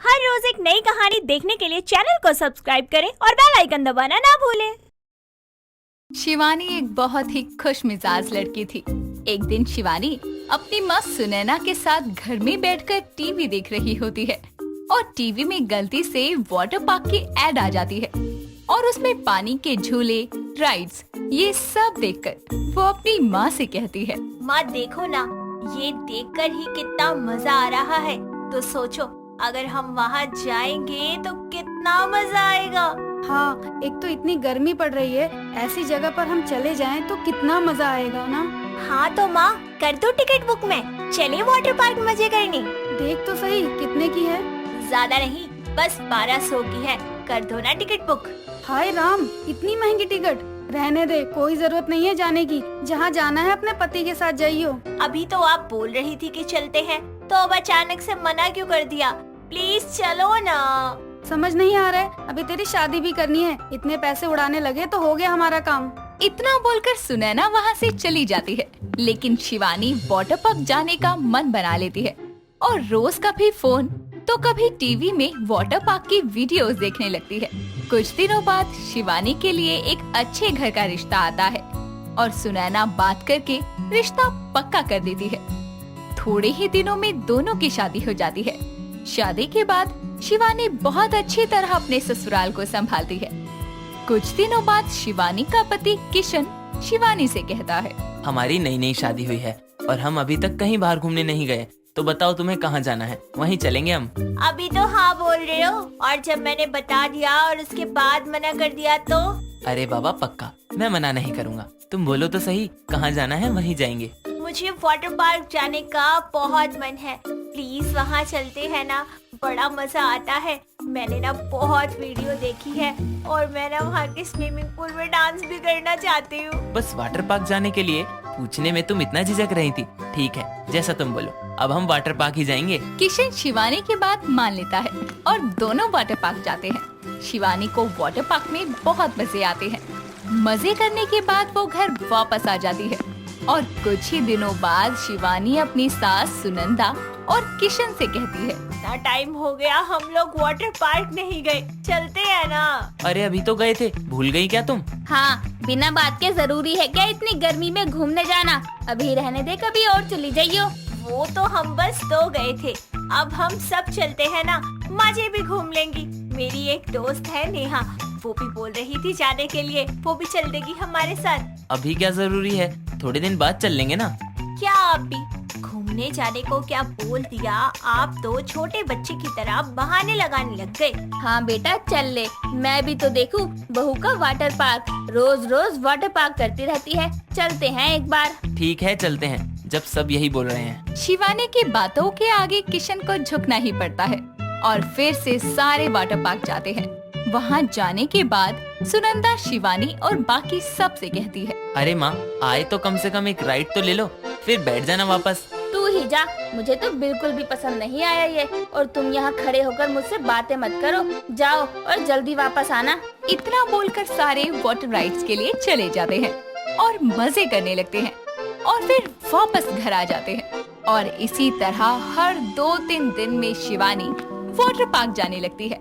हर रोज एक नई कहानी देखने के लिए चैनल को सब्सक्राइब करें और बेल आइकन दबाना ना भूलें। शिवानी एक बहुत ही खुश मिजाज लड़की थी। एक दिन शिवानी अपनी माँ सुनैना के साथ घर में बैठकर टीवी देख रही होती है और टीवी में गलती से वाटर पार्क की एड आ जाती है और उसमें पानी के झूले, राइड्स, ये सब देखकर वो अपनी माँ से कहती है, माँ देखो ना, ये देखकर ही कितना मजा आ रहा है। तो सोचो अगर हम वहाँ जाएंगे तो कितना मजा आएगा। हाँ, एक तो इतनी गर्मी पड़ रही है, ऐसी जगह पर हम चले जाएं तो कितना मजा आएगा ना। हाँ तो माँ कर दो टिकट बुक में, चले वाटर पार्क मजे करने। देख तो सही कितने की है। ज्यादा नहीं, बस 1200 की है, कर दो ना टिकट बुक। हाय राम, इतनी महंगी टिकट। रहने दे, कोई जरूरत नहीं है जाने की। जहाँ जाना है अपने पति के साथ जाइयो। अभी तो आप बोल रही थी कि चलते हैं, तो अब अचानक से मना क्यों कर दिया? प्लीज चलो ना। समझ नहीं आ रहा है, अभी तेरी शादी भी करनी है, इतने पैसे उड़ाने लगे तो हो गया हमारा काम। इतना बोलकर सुनैना वहाँ से चली जाती है। लेकिन शिवानी वाटर पार्क जाने का मन बना लेती है और रोज कभी फोन तो कभी टीवी में वाटर पार्क की वीडियोस देखने लगती है। कुछ दिनों बाद शिवानी के लिए एक अच्छे घर का रिश्ता आता है और सुनैना बात करके रिश्ता पक्का कर देती है। थोड़े ही दिनों में दोनों की शादी हो जाती है। शादी के बाद शिवानी बहुत अच्छी तरह अपने ससुराल को संभालती है। कुछ दिनों बाद शिवानी का पति किशन शिवानी से कहता है, हमारी नई नई शादी हुई है और हम अभी तक कहीं बाहर घूमने नहीं गए, तो बताओ तुम्हें कहाँ जाना है, वहीं चलेंगे हम। अभी तो हाँ बोल रहे हो, और जब मैंने बता दिया और उसके बाद मना कर दिया तो? अरे बाबा पक्का, मैं मना नहीं करूँगा, तुम बोलो तो सही, कहाँ जाना है वहीं जाएंगे। मुझे वाटर पार्क जाने का बहुत मन है, प्लीज वहाँ चलते हैं ना, बड़ा मजा आता है। मैंने ना बहुत वीडियो देखी है और मैं ना वहाँ के स्विमिंग पूल में डांस भी करना चाहती हूँ। बस वाटर पार्क जाने के लिए पूछने में तुम इतना झिझक रही थी। ठीक है, जैसा तुम बोलो, अब हम वाटर पार्क ही जाएंगे। किशन शिवानी की बात मान लेता है और दोनों वाटर पार्क जाते हैं। शिवानी को वाटर पार्क में बहुत मजे आते हैं। मजे करने के बाद वो घर वापस आ जाती है और कुछ ही दिनों बाद शिवानी अपनी सास सुनंदा और किशन से कहती है, इतना टाइम हो गया हम लोग वाटर पार्क नहीं गए, चलते हैं ना। अरे अभी तो गए थे, भूल गई क्या तुम? हाँ, बिना बात के जरूरी है क्या इतनी गर्मी में घूमने जाना? अभी रहने दे, कभी और चली जाइयो। वो तो हम बस 2 गए थे, अब हम सब चलते हैं ना, मजे भी घूम लेंगी। मेरी एक दोस्त है नेहा, वो भी बोल रही थी जाने के लिए, वो भी चल देगी हमारे साथ। अभी क्या जरूरी है, थोड़े दिन बाद चल लेंगे ना। क्या आप भी घूमने जाने को क्या बोल दिया? आप तो छोटे बच्चे की तरह बहाने लगाने लग गए। हाँ बेटा चल ले, मैं भी तो देखूं बहू का वाटर पार्क, रोज रोज वाटर पार्क करती रहती है, चलते हैं एक बार। ठीक है चलते हैं, जब सब यही बोल रहे हैं। शिवानी की बातों के आगे किशन को झुकना ही पड़ता है और फिर से सारे वाटर पार्क जाते हैं। वहाँ जाने के बाद सुनंदा शिवानी और बाकी सब से कहती है, अरे माँ, आए तो कम से कम एक राइड तो ले लो, फिर बैठ जाना वापस। तू ही जा, मुझे तो बिल्कुल भी पसंद नहीं आया ये, और तुम यहाँ खड़े होकर मुझसे बातें मत करो, जाओ और जल्दी वापस आना। इतना बोलकर सारे वाटर राइड्स के लिए चले जाते हैं और मजे करने लगते हैं और फिर वापस घर आ जाते हैं। और इसी तरह हर 2-3 दिन में शिवानी वाटर पार्क जाने लगती है।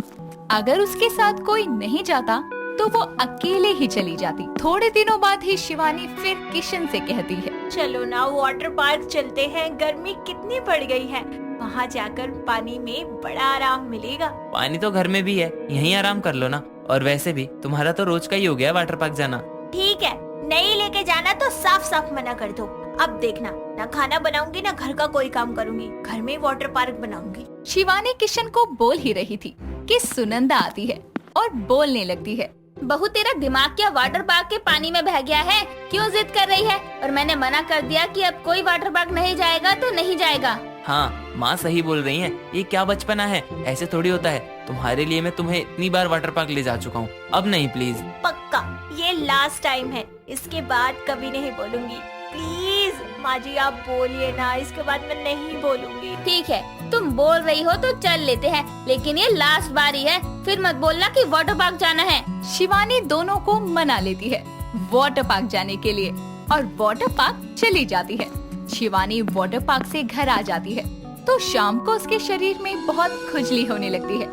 अगर उसके साथ कोई नहीं जाता तो वो अकेले ही चली जाती। थोड़े दिनों बाद ही शिवानी फिर किशन से कहती है, चलो ना वाटर पार्क चलते हैं, गर्मी कितनी बढ़ गई है, वहाँ जाकर पानी में बड़ा आराम मिलेगा। पानी तो घर में भी है, यहीं आराम कर लो ना। और वैसे भी तुम्हारा तो रोज का ही हो गया वाटर पार्क जाना। ठीक है, नहीं लेके जाना तो साफ साफ मना कर दो। अब देखना, ना खाना बनाऊंगी ना घर का कोई काम करूंगी, घर में वाटर पार्क बनाऊंगी। शिवानी किशन को बोल ही रही थी कि सुनंदा आती है और बोलने लगती है, बहू तेरा दिमाग क्या वाटर पार्क के पानी में बह गया है? क्यों जिद कर रही है? और मैंने मना कर दिया कि अब कोई वाटर पार्क नहीं जाएगा तो नहीं जाएगा। हाँ, माँ सही बोल रही हैं, ये क्या बचपना है, ऐसे थोड़ी होता है। तुम्हारे लिए मैं तुम्हें इतनी बार वाटर पार्क ले जा चुका हूँ, अब नहीं प्लीज। पक्का ये लास्ट टाइम है, इसके बाद कभी नहीं बोलूंगी। प्लीज माँ जी आप बोलिए ना, इसके बाद मैं नहीं बोलूंगी। ठीक है, तुम बोल रही हो तो चल लेते हैं, लेकिन ये लास्ट बारी है, फिर मत बोलना कि वाटर पार्क जाना है। शिवानी दोनों को मना लेती है वाटर पार्क जाने के लिए और वाटर पार्क चली जाती है। शिवानी वाटर पार्क से घर आ जाती है तो शाम को उसके शरीर में बहुत खुजली होने लगती है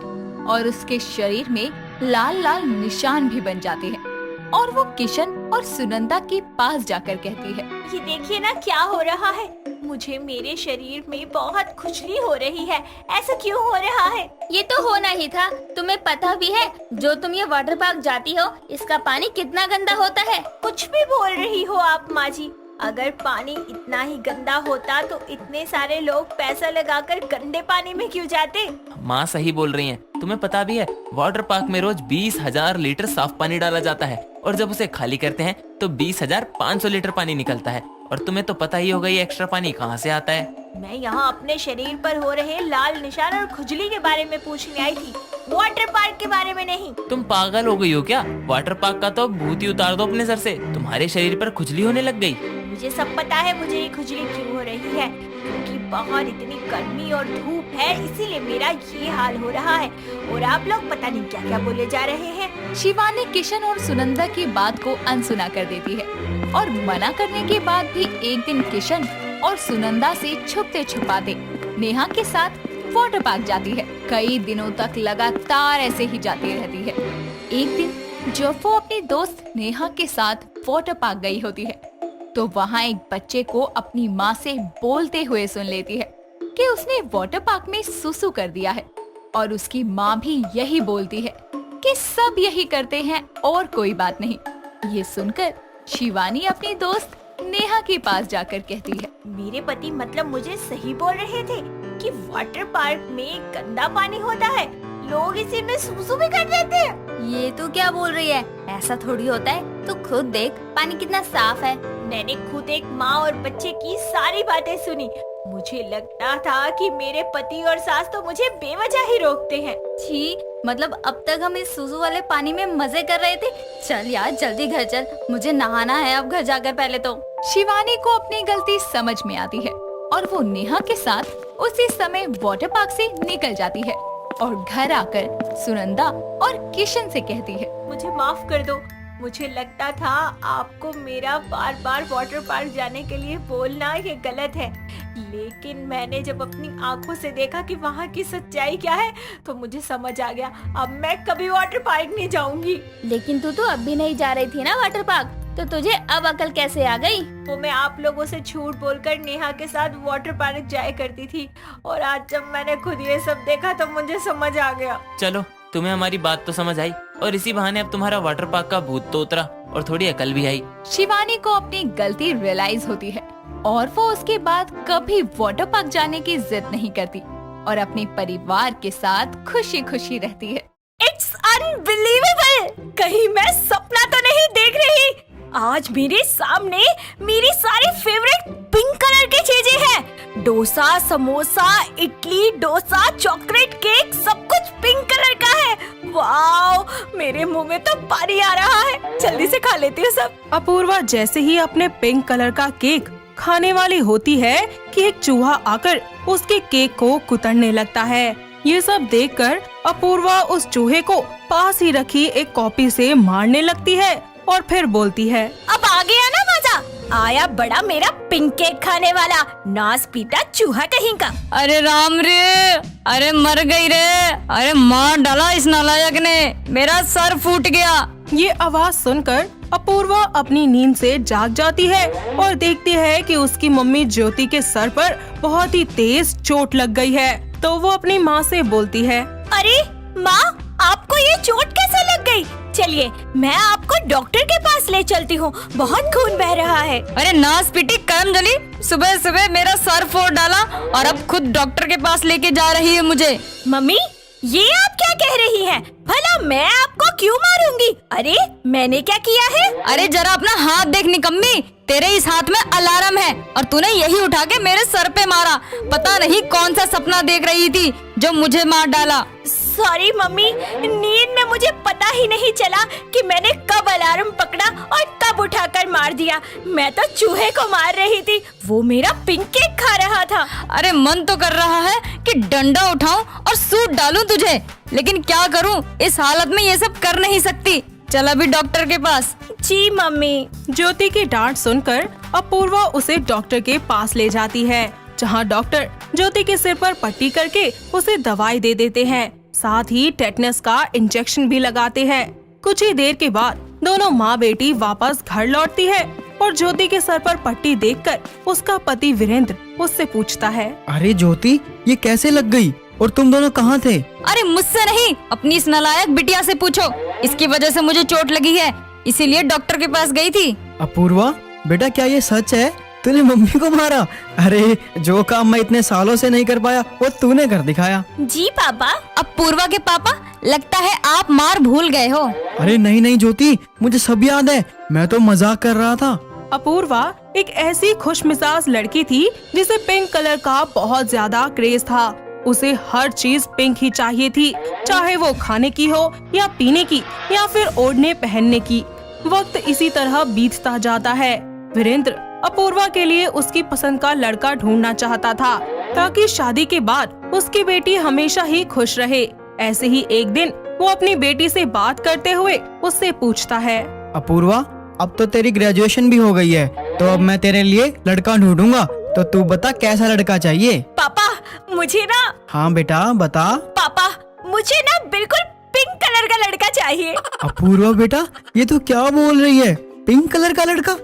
और उसके शरीर में लाल लाल निशान भी बन जाते हैं और वो किशन और सुनंदा के पास जाकर कहती है, ये देखिए ना क्या हो रहा है, मुझे मेरे शरीर में बहुत खुजली हो रही है, ऐसा क्यों हो रहा है? ये तो होना ही था। तुम्हें पता भी है जो तुम ये वाटर पार्क जाती हो इसका पानी कितना गंदा होता है। कुछ भी बोल रही हो आप माँ जी। अगर पानी इतना ही गंदा होता तो इतने सारे लोग पैसा लगाकर गंदे पानी में क्यों जाते? माँ सही बोल रही हैं। तुम्हें पता भी है वाटर पार्क में रोज 20,000 लीटर साफ पानी डाला जाता है और जब उसे खाली करते हैं तो 20,500 लीटर पानी निकलता है। और तुम्हें तो पता ही होगा ये एक्स्ट्रा पानी कहाँ से आता है। मैं यहाँ अपने शरीर पर हो रहे लाल निशान और खुजली के बारे में पूछने आई थी, वाटर पार्क के बारे में नहीं। तुम पागल हो गई हो क्या? वाटर पार्क का तो भूत ही उतार दो अपने सर से, तुम्हारे शरीर पर खुजली होने लग गई। मुझे सब पता है मुझे ये खुजली क्यों हो रही है, क्योंकि बाहर इतनी गर्मी और धूप है, इसीलिए मेरा ये हाल हो रहा है। और आप लोग पता नहीं क्या क्या बोले जा रहे हैं। शिवानी किशन और सुनंदा की बात को अनसुना कर देती है और मना करने के बाद भी एक दिन किशन और सुनंदा से छुपते छुपाते नेहा के साथ वाटर पार्क जाती है। कई दिनों तक लगातार ऐसे ही जाती रहती है। एक दिन जब वो अपनी दोस्त नेहा के साथ वाटर पार्क गई होती है तो वहाँ एक बच्चे को अपनी माँ से बोलते हुए सुन लेती है कि उसने वाटर पार्क में सुसु कर दिया है और उसकी माँ भी यही बोलती है कि सब यही करते हैं और कोई बात नहीं। ये सुनकर शिवानी अपनी दोस्त नेहा के पास जाकर कहती है, मेरे पति मतलब मुझे सही बोल रहे थे कि वाटर पार्क में गंदा पानी होता है, लोग इसी में सुसु भी कर देते हैं। ये तू क्या बोल रही है? ऐसा थोड़ी होता है। तू खुद देख पानी कितना साफ है। मैंने खुद एक माँ और बच्चे की सारी बातें सुनी। मुझे लगता था कि मेरे पति और सास तो मुझे बेवजह ही रोकते हैं। छी, मतलब अब तक हम इस सुसु वाले पानी में मजे कर रहे थे। चल यार जल्दी घर चल, मुझे नहाना है अब घर जाकर पहले तो। शिवानी को अपनी गलती समझ में आती है और वो नेहा के साथ उसी समय वाटर पार्क से निकल जाती है और घर आकर सुनंदा और किशन से कहती है, मुझे माफ कर दो। मुझे लगता था आपको मेरा बार बार वाटर पार्क जाने के लिए बोलना ये गलत है, लेकिन मैंने जब अपनी आंखों से देखा कि वहाँ की सच्चाई क्या है तो मुझे समझ आ गया। अब मैं कभी वाटर पार्क नहीं जाऊंगी। लेकिन तू तो अब भी नहीं जा रही थी ना वाटर पार्क, तो तुझे अब अकल कैसे आ गई? वो मैं आप लोगों से झूठ बोलकर नेहा के साथ वाटर पार्क जाया करती थी और आज जब मैंने खुद ये सब देखा तो मुझे समझ आ गया। चलो तुम्हें हमारी बात तो समझ आई और इसी बहाने अब तुम्हारा वाटर पार्क का भूत तो उतरा और थोड़ी अकल भी आई। शिवानी को अपनी गलती रियलाइज होती है और वो उसके बाद कभी वाटर पार्क जाने की जिद नहीं करती और अपने परिवार के साथ खुशी खुशी रहती है। It's unbelievable! कहीं मैं सपना तो नहीं देख रही। आज मेरे सामने मेरी सारी फेवरेट पिंक कलर की चीजें हैं। डोसा, समोसा, इडली, डोसा, चॉकलेट केक, सब कुछ पिंक कलर का है। वाओ, मेरे मुंह में तो पानी आ रहा है। जल्दी से खा लेती हूँ सब। अपूर्वा जैसे ही अपने पिंक कलर का केक खाने वाली होती है कि एक चूहा आकर उसके केक को कुतरने लगता है। ये सब देखकर अपूर्वा उस चूहे को पास ही रखी एक कॉपी से मारने लगती है और फिर बोलती है, अब आ गया ना मजा, आया बड़ा मेरा पिंक केक खाने वाला नास पीटा चूहा कहीं का। अरे राम रे, अरे मर गई रे, अरे मार डाला इस नालायक ने, मेरा सर फूट गया। ये आवाज सुनकर अपूर्वा अपनी नींद से जाग जाती है और देखती है कि उसकी मम्मी ज्योति के सर पर बहुत ही तेज चोट लग गई है। तो वो अपनी माँ से बोलती है, अरे माँ, आपको ये चोट कैसे लग गई? चलिए मैं आपको डॉक्टर के पास ले चलती हूँ, बहुत खून बह रहा है। अरे नास पीटी करम जली, सुबह सुबह मेरा सर फोड़ डाला और अब खुद डॉक्टर के पास लेके जा रही है मुझे। मम्मी, ये आप क्या कह रही हैं? भला मैं आपको क्यों मारूंगी? अरे मैंने क्या किया है? अरे जरा अपना हाथ देख निकम्मी, तेरे इस हाथ में अलार्म है और तूने यही उठा के मेरे सर पे मारा। पता नहीं कौन सा सपना देख रही थी जो मुझे मार डाला। सॉरी मम्मी, नींद में मुझे पता ही नहीं चला कि मैंने कब अलार्म पकड़ा और कब उठाकर मार दिया। मैं तो चूहे को मार रही थी, वो मेरा पिंक केक खा रहा था। अरे मन तो कर रहा है कि डंडा उठाऊं और सूट डालूं तुझे, लेकिन क्या करूं, इस हालत में ये सब कर नहीं सकती। चल अभी डॉक्टर के पास। जी मम्मी। ज्योति की डांट सुनकर अपूर्वा उसे डॉक्टर के पास ले जाती है जहाँ डॉक्टर ज्योति के सिर पर पट्टी करके उसे दवाई दे देते हैं। साथ ही टेटनस का इंजेक्शन भी लगाते हैं। कुछ ही देर के बाद दोनों माँ बेटी वापस घर लौटती है और ज्योति के सर पर पट्टी देखकर उसका पति वीरेंद्र उससे पूछता है, अरे ज्योति, ये कैसे लग गई और तुम दोनों कहाँ थे? अरे मुझसे नहीं, अपनी इस नालायक बिटिया से पूछो। इसकी वजह से मुझे चोट लगी है, इसीलिए डॉक्टर के पास गई थी। अपूर्वा बेटा, क्या ये सच है? तूने मम्मी को मारा? अरे जो काम मैं इतने सालों से नहीं कर पाया वो तूने कर दिखाया। जी पापा। अपूर्वा के पापा, लगता है आप मार भूल गए हो। अरे नहीं नहीं ज्योति, मुझे सब याद है, मैं तो मजाक कर रहा था। अपूर्वा एक ऐसी खुशमिजाज लड़की थी जिसे पिंक कलर का बहुत ज्यादा क्रेज था। उसे हर चीज पिंक ही चाहिए थी, चाहे वो खाने की हो या पीने की या फिर ओढ़ने पहनने की। वक्त इसी तरह बीतता जाता है। वीरेंद्र अपूर्वा के लिए उसकी पसंद का लड़का ढूंढना चाहता था ताकि शादी के बाद उसकी बेटी हमेशा ही खुश रहे। ऐसे ही एक दिन वो अपनी बेटी से बात करते हुए उससे पूछता है, अपूर्वा, अब तो तेरी ग्रेजुएशन भी हो गई है, तो अब मैं तेरे लिए लड़का ढूंढूंगा, तो तू बता कैसा लड़का चाहिए? पापा मुझे ना हाँ बेटा बता। पापा मुझे ना बिल्कुल पिंक कलर का लड़का चाहिए। अपूर्वा बेटा, ये तू क्या बोल रही है? पिंक कलर का लड़का?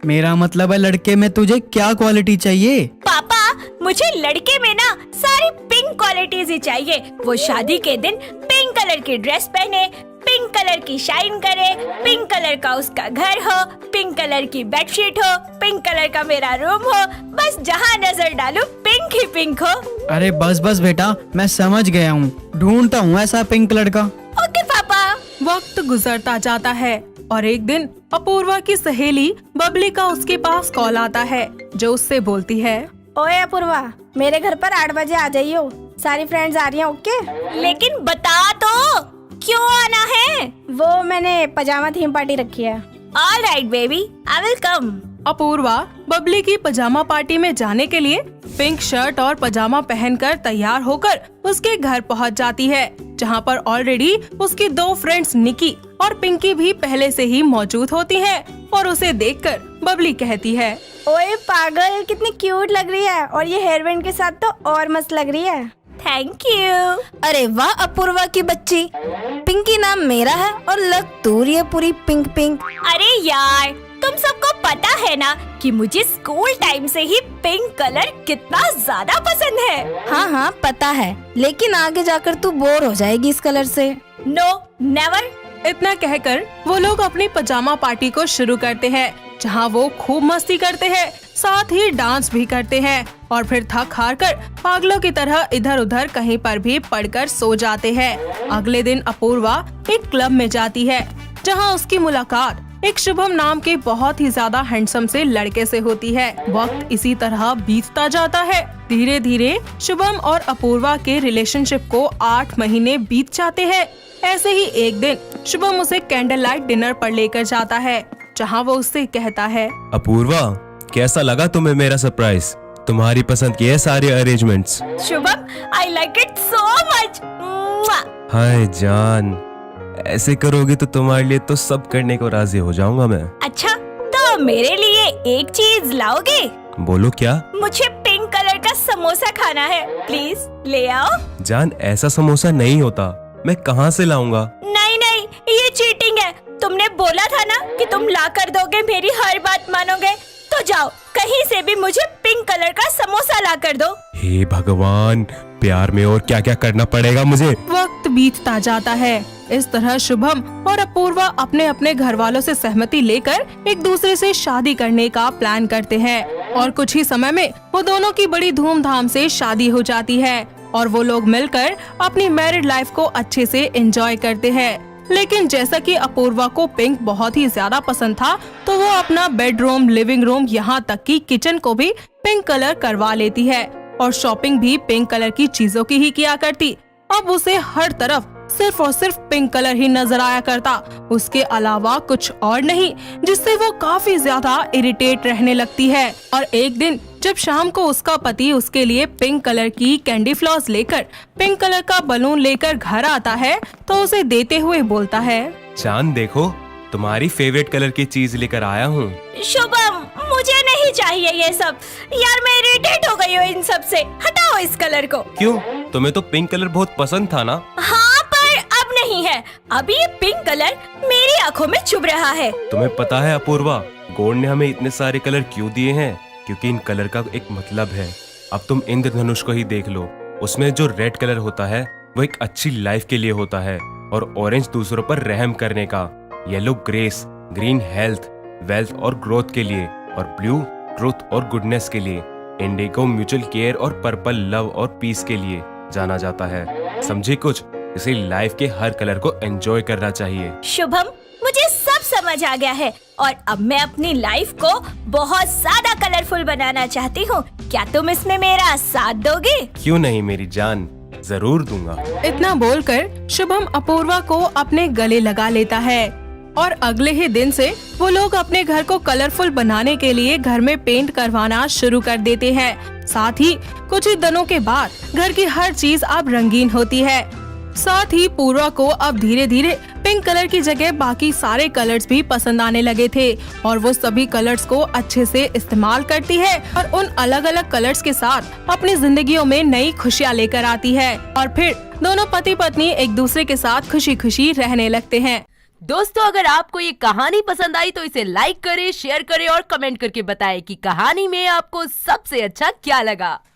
मेरा मतलब है लड़के में तुझे क्या क्वालिटी चाहिए? पापा मुझे लड़के में ना सारी पिंक क्वालिटीज ही चाहिए। वो शादी के दिन पिंक कलर की ड्रेस पहने, पिंक कलर की शाइन करे, पिंक कलर का उसका घर हो, पिंक कलर की बेडशीट हो, पिंक कलर का मेरा रूम हो, बस जहाँ नजर डालूं पिंक ही पिंक हो। अरे बस बस बेटा, मैं समझ गया हूँ, ढूंढता हूँ ऐसा पिंक लड़का। ओके पापा। वक्त गुजरता जाता है और एक दिन अपूर्वा की सहेली बबली का उसके पास कॉल आता है, जो उससे बोलती है, ओए अपूर्वा, मेरे घर पर 8 बजे आ जाइयो, सारी फ्रेंड्स आ रही हैं। ओके? लेकिन बता तो क्यों आना है? वो मैंने पजामा थीम पार्टी रखी है। All right baby, I will come. Apoorva Babli की पजामा पार्टी में जाने के लिए पिंक शर्ट और पजामा पहनकर तैयार होकर उसके घर पहुंच जाती है, जहां पर ऑलरेडी उसकी 2 फ्रेंड्स निकी और पिंकी भी पहले से ही मौजूद होती हैं और उसे देखकर बबली कहती है, ओए पागल, कितनी क्यूट लग रही है और ये हेयर बैंड के साथ तो और मस्त लग रही है। Thank you. अरे वाह अपूर्वा की बच्ची, पिंकी नाम मेरा है और लग तू रही है पूरी पिंक पिंक। अरे यार, तुम सबको पता है ना कि मुझे स्कूल टाइम से ही पिंक कलर कितना ज्यादा पसंद है। हाँ हाँ पता है, लेकिन आगे जाकर तू बोर हो जाएगी इस कलर से। No never. इतना कहकर वो लोग अपनी पजामा पार्टी को शुरू करते हैं, जहां वो खूब मस्ती करते हैं, साथ ही डांस भी करते हैं और फिर थक हार कर पागलों की तरह इधर उधर कहीं पर भी पड़कर सो जाते हैं। अगले दिन अपूर्वा एक क्लब में जाती है, जहां उसकी मुलाकात एक शुभम नाम के बहुत ही ज्यादा हैंडसम से लड़के से होती है। वक्त इसी तरह बीतता जाता है। धीरे धीरे शुभम और अपूर्वा के रिलेशनशिप को 8 महीने बीत जाते हैं। ऐसे ही एक दिन शुभम उसे कैंडल लाइट डिनर पर लेकर जाता है, जहां वो उससे कहता है, अपूर्वा, कैसा लगा तुम्हें मेरा सरप्राइज? तुम्हारी पसंद की है सारे arrangements. Shubham, I like it so much. Hi जान, ऐसे करोगी तो तुम्हारे लिए तो सब करने को राजी हो जाऊंगा मैं। अच्छा, तो मेरे लिए एक चीज लाओगे? बोलो क्या? मुझे पिंक कलर का समोसा खाना है, प्लीज ले आओ। जान, ऐसा समोसा नहीं होता, मैं कहाँ से लाऊंगा? नहीं नहीं, ये चीटिंग है। तुमने बोला था ना कि तुम ला कर दोगे, मेरी हर बात मानोगे। तो जाओ, कहीं से भी मुझे पिंक कलर का समोसा ला कर दो। हे भगवान, प्यार में और क्या क्या करना पड़ेगा मुझे। वक्त बीतता जाता है। इस तरह शुभम और अपूर्वा अपने अपने घर वालों से सहमति लेकर एक दूसरे से शादी करने का प्लान करते हैं और कुछ ही समय में वो दोनों की बड़ी धूमधाम से शादी हो जाती है और वो लोग मिलकर अपनी मैरिड लाइफ को अच्छे से एंजॉय करते हैं। लेकिन जैसा कि अपूर्वा को पिंक बहुत ही ज्यादा पसंद था, तो वो अपना बेडरूम, लिविंग रूम, यहाँ तक कि किचन को भी पिंक कलर करवा लेती है और शॉपिंग भी पिंक कलर की चीजों की ही किया करती। अब उसे हर तरफ सिर्फ और सिर्फ पिंक कलर ही नजर आया करता, उसके अलावा कुछ और नहीं, जिससे वो काफी ज्यादा इरिटेट रहने लगती है। और एक दिन जब शाम को उसका पति उसके लिए पिंक कलर की कैंडी फ्लॉस लेकर पिंक कलर का बलून लेकर घर आता है, तो उसे देते हुए बोलता है, जान देखो, तुम्हारी फेवरेट कलर की चीज लेकर आया हूँ। शुभम, मुझे नहीं चाहिए ये सब। यार मैं इरिटेट हो गई हूँ इन सब से। हटाओ इस कलर को। क्यों? तुम्हें तो पिंक कलर बहुत पसंद था ना। हाँ, पर अब नहीं है। अभी ये पिंक कलर मेरी आंखों में चुभ रहा है। तुम्हें पता है अपूर्वा, गॉड ने हमें इतने सारे कलर क्यों दिए हैं? क्योंकि इन कलर का एक मतलब है। अब तुम इंद्रधनुष को ही देख लो, उसमें जो रेड कलर होता है वो एक अच्छी लाइफ के लिए होता है, और ऑरेंज दूसरों पर रहम करने का, yellow grace, green health, wealth और ग्रोथ के लिए, और ब्लू ट्रुथ और गुडनेस के लिए, इंडिगो म्यूचुअल केयर और पर्पल लव और पीस के लिए जाना जाता है। समझे कुछ? इसी लाइफ के हर कलर को एंजॉय करना चाहिए। शुभम, मुझे सब समझ आ गया है और अब मैं अपनी लाइफ को बहुत ज्यादा कलरफुल बनाना चाहती हूँ। क्या तुम इसमें मेरा साथ दोगे? क्यों नहीं मेरी जान, जरूर दूंगा। इतना बोलकर शुभम अपूर्वा को अपने गले लगा लेता है और अगले ही दिन से वो लोग अपने घर को कलरफुल बनाने के लिए घर में पेंट करवाना शुरू कर देते हैं। साथ ही कुछ ही दिनों के बाद घर की हर चीज अब रंगीन होती है। साथ ही पूर्वा को अब धीरे धीरे पिंक कलर की जगह बाकी सारे कलर्स भी पसंद आने लगे थे और वो सभी कलर्स को अच्छे से इस्तेमाल करती है और उन अलग अलग कलर्स के साथ अपनी जिंदगियों में नई खुशियाँ लेकर आती है और फिर दोनों पति पत्नी एक दूसरे के साथ खुशी खुशी रहने लगते हैं। दोस्तों, अगर आपको ये कहानी पसंद आई तो इसे लाइक करें, शेयर करें और कमेंट करके बताएं कि कहानी में आपको सबसे अच्छा क्या लगा।